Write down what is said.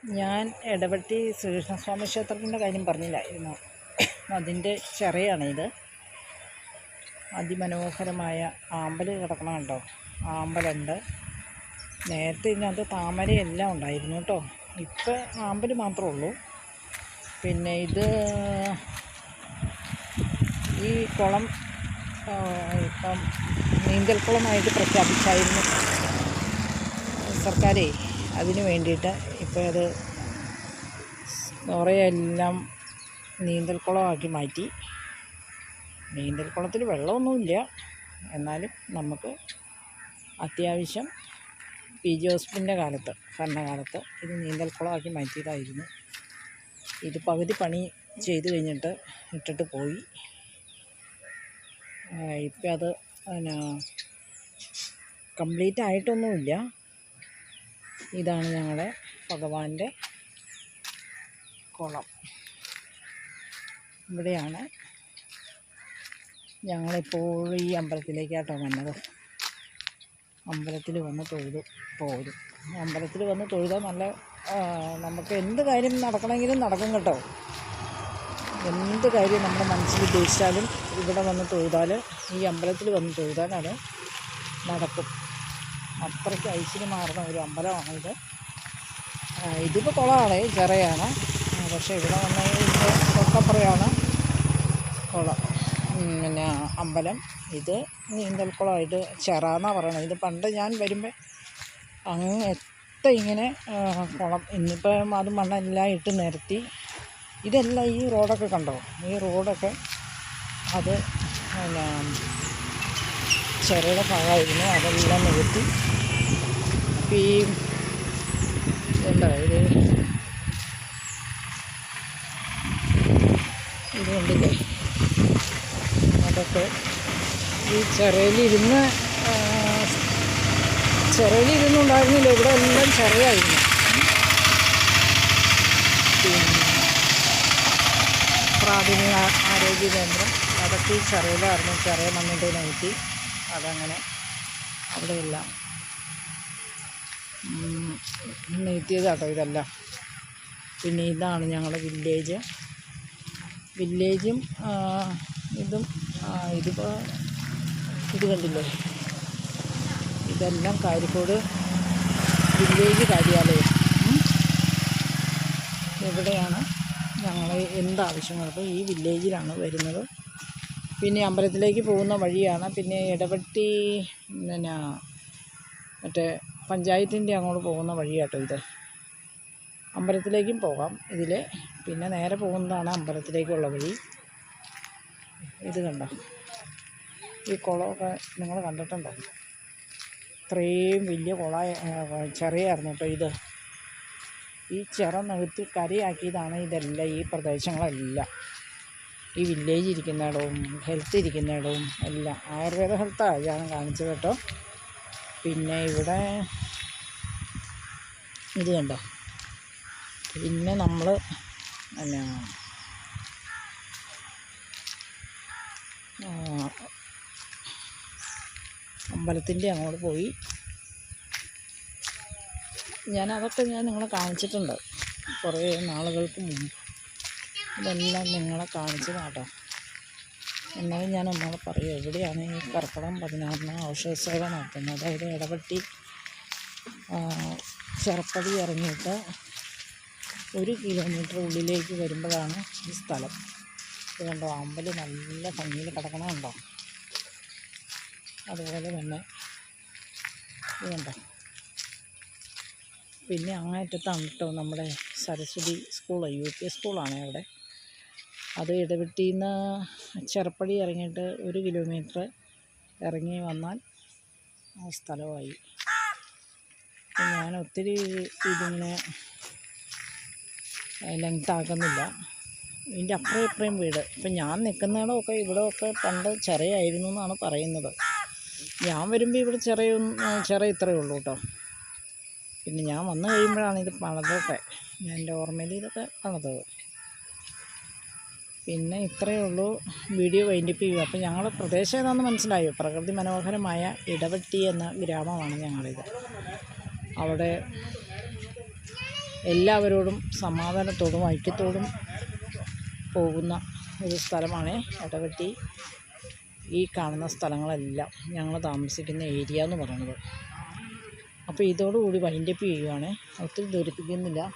ഞാൻ എടവെട്ടി ശ്രീകൃഷ്ണസ്വാമി ക്ഷേത്രത്തിൻ്റെ കാര്യം പറഞ്ഞില്ലായിരുന്നു. അതിൻ്റെ ചിറയാണിത്. അതിമനോഹരമായ ആമ്പൽ കിടക്കണം കേട്ടോ. ആമ്പലുണ്ട്. നേരത്തെ ഇതിനകത്ത് താമരയെല്ലാം ഉണ്ടായിരുന്നു കേട്ടോ. ഇപ്പം ആമ്പൽ മാത്രമേ ഉള്ളൂ. പിന്നെ ഇത് ഈ കുളം ഇപ്പം നീന്തൽക്കുളമായിട്ട് പ്രഖ്യാപിച്ചായിരുന്നു സർക്കാരേ. അതിന് വേണ്ടിയിട്ട് ഇപ്പോൾ അത് കുറേയെല്ലാം നീന്തൽക്കുളമാക്കി മാറ്റി. നീന്തൽക്കുളത്തിൽ വെള്ളമൊന്നുമില്ല, എന്നാലും നമുക്ക് അത്യാവശ്യം പി ജോസഫിൻ്റെ ഭരണകാലത്ത് ഇത് നീന്തൽക്കുളമാക്കി മാറ്റിയതായിരുന്നു. ഇത് പകുതി പണി ചെയ്ത് കഴിഞ്ഞിട്ട് ഇട്ടിട്ട് പോയി. ഇപ്പം അത് കംപ്ലീറ്റ് ആയിട്ടൊന്നുമില്ല. ഇതാണ് ഞങ്ങളുടെ ഭഗവാന്റെ കുളം. ഇവിടെയാണ് ഞങ്ങളെപ്പോഴും ഈ അമ്പലത്തിലേക്കാട്ടോ വന്നത്. അമ്പലത്തിൽ വന്ന് തൊഴുതു പോരും. അമ്പലത്തിൽ വന്ന് തൊഴുതാൽ നല്ല നമുക്ക് എന്ത് കാര്യം നടക്കണമെങ്കിലും നടക്കും കേട്ടോ. എന്ത് കാര്യം നമ്മുടെ മനസ്സിൽ ഉദ്ദേശിച്ചാലും ഇവിടെ വന്ന് തൊഴുതാൽ, ഈ അമ്പലത്തിൽ വന്ന് തൊഴുതാൽ അത് നടക്കും. അത്രയ്ക്ക് ഐശ്വര്യമാർന്ന ഒരു അമ്പലമാണിത്. ഇതിപ്പോൾ കുളമാണ്, ചിറയാണ്. പക്ഷേ ഇവിടെ വന്ന് ഇതിൻ്റെ തൊട്ടപ്പുറയാണ് കുളം, പിന്നെ അമ്പലം. ഇത് നീന്തൽക്കുളമായിട്ട് ചിറ എന്നാണ് പറയണത്. ഇത് പണ്ട് ഞാൻ വരുമ്പോൾ അങ്ങ് ഇങ്ങനെ കുളം. ഇന്നിപ്പം അത് മണ്ണെല്ലാം ഇട്ട് നിരത്തി. ഇതെല്ലാം ഈ റോഡൊക്കെ കണ്ടോ, ഈ റോഡൊക്കെ അത് പിന്നെ ചിറയുടെ ഭാഗമായിരുന്നു. അതെല്ലാം നികത്തി. ഈ എന്താ ഇത് കണ്ടില്ലേ, അതൊക്കെ ഈ ചിറയിലിരുന്നുണ്ടായിരുന്നില്ല. ഇവിടെ എല്ലാം ചിറയായിരുന്നു. പിന്നെ പ്രാഥമിക ആരോഗ്യ കേന്ദ്രം അതൊക്കെ ഈ ചിറയിലായിരുന്നു. ചിറയ മണ്ണിട്ട് നികത്തി അതങ്ങനെ അവിടെയെല്ലാം നികത്തിയതാട്ടോ ഇതെല്ലാം. പിന്നെ ഇതാണ് ഞങ്ങളുടെ വില്ലേജും ഇതിപ്പോൾ ഇത് കണ്ടില്ലേ, ഇതെല്ലാം കാരിക്കോട് വില്ലേജ് കാര്യാലയം. ഇവിടെയാണ് ഞങ്ങൾ എന്താവശ്യങ്ങൾക്കും ഈ വില്ലേജിലാണ് വരുന്നത്. പിന്നെ അമ്പലത്തിലേക്ക് പോകുന്ന വഴിയാണ്. പിന്നെ ഇടവെട്ടി പിന്നെ മറ്റേ പഞ്ചായത്തിൻ്റെ അങ്ങോട്ട് പോകുന്ന വഴിയാട്ടോ ഇത്. അമ്പലത്തിലേക്കും പോകാം ഇതിൽ. പിന്നെ നേരെ പോകുന്നതാണ് അമ്പലത്തിലേക്കുള്ള വഴി. ഇത് കണ്ടോ, ഈ കുളമൊക്കെ നിങ്ങൾ കണ്ടിട്ടുണ്ടോ? ഇത്രയും വലിയ ചിറയായിരുന്നു കേട്ടോ ഇത്. ഈ ചിറ നികത്തി കരയാക്കിയതാണ് ഇതെല്ലാം. ഈ പ്രദേശങ്ങളെല്ലാം ഈ വില്ലേജ് ഇരിക്കുന്നിടവും ഹെൽത്ത് ഇരിക്കുന്നിടവും എല്ലാം ആയുർവേദ ഹെൽത്താണ് ഞാൻ കാണിച്ചത് കേട്ടോ. പിന്നെ ഇവിടെ ഇത് കണ്ടോ. പിന്നെ നമ്മൾ പിന്നെ അമ്പലത്തിൻ്റെ അങ്ങോട്ട് പോയി. അതൊക്കെ ഞാൻ നിങ്ങളെ കാണിച്ചിട്ടുണ്ട് കുറേ നാളുകൾക്ക് മുമ്പ്. ഇതെല്ലാം നിങ്ങളെ കാണിച്ചതാട്ടോ. എന്നാലും ഞാൻ ഒന്നുകൂടെ പറയും, എവിടെയാണ് ഈ കർക്കിടകം 16 ഔഷധസേവ നടത്തുന്നത്. അതായത് ഇടവെട്ടി ചെറുപ്പടി ഇറങ്ങിയിട്ട് 1 കിലോമീറ്റർ ഉള്ളിലേക്ക് വരുമ്പോഴാണ് ഈ സ്ഥലം. ഇത് കണ്ടോ, അമ്പൽ നല്ല ഭംഗിയിൽ കിടക്കണമുണ്ടോ. അതുപോലെ തന്നെ ഇത് കണ്ടോ. പിന്നെ അങ്ങേറ്റത്താണ് കേട്ടോ നമ്മുടെ സരസ്വതി സ്കൂൾ, UP സ്കൂളാണ് അവിടെ. അത് ഇടവെട്ടിയിൽ നിന്ന് ചെറുപ്പടി ഇറങ്ങിയിട്ട് 1 കിലോമീറ്റർ ഇറങ്ങി വന്നാൽ ആ സ്ഥലമായി. ഞാൻ ഒത്തിരി ഇതിങ്ങനെ ലെങ്താക്കുന്നില്ല. ഇതിൻ്റെ അപ്പുറം ഇപ്പുറയും വീട്. ഇപ്പം ഞാൻ നിൽക്കുന്നിടമൊക്കെ ഇവിടെയൊക്കെ പണ്ട് ചിറയായിരുന്നു എന്നാണ് പറയുന്നത്. ഞാൻ വരുമ്പോൾ ഇവിടെ ചിറ ഇത്രയേ ഉള്ളൂ കേട്ടോ. പിന്നെ ഞാൻ വന്നു കഴിയുമ്പോഴാണ് ഇത് പണിതൊക്കെ. എൻ്റെ ഓർമ്മയിൽ ഇതൊക്കെ പണിതത്. പിന്നെ ഇത്രയേ ഉള്ളൂ. വീഡിയോ വൈൻഡപ്പ് ചെയ്യുക. അപ്പോൾ ഞങ്ങളുടെ പ്രദേശം ഏതാണെന്ന് മനസ്സിലായോ? പ്രകൃതി മനോഹരമായ ഇടവെട്ടി എന്ന ഗ്രാമമാണ് ഞങ്ങളിത്. അവിടെ എല്ലാവരോടും സമാധാനത്തോടും ഐക്യത്തോടും പോകുന്ന ഒരു സ്ഥലമാണ് എടവെട്ടി. ഈ കാണുന്ന സ്ഥലങ്ങളെല്ലാം ഞങ്ങൾ താമസിക്കുന്ന ഏരിയ എന്ന് പറയുന്നത്. അപ്പോൾ ഇതോടുകൂടി വൈൻഡപ്പ് ചെയ്യുകയാണ്. ഒത്തിരി ദൂരിപ്പിക്കുന്നില്ല.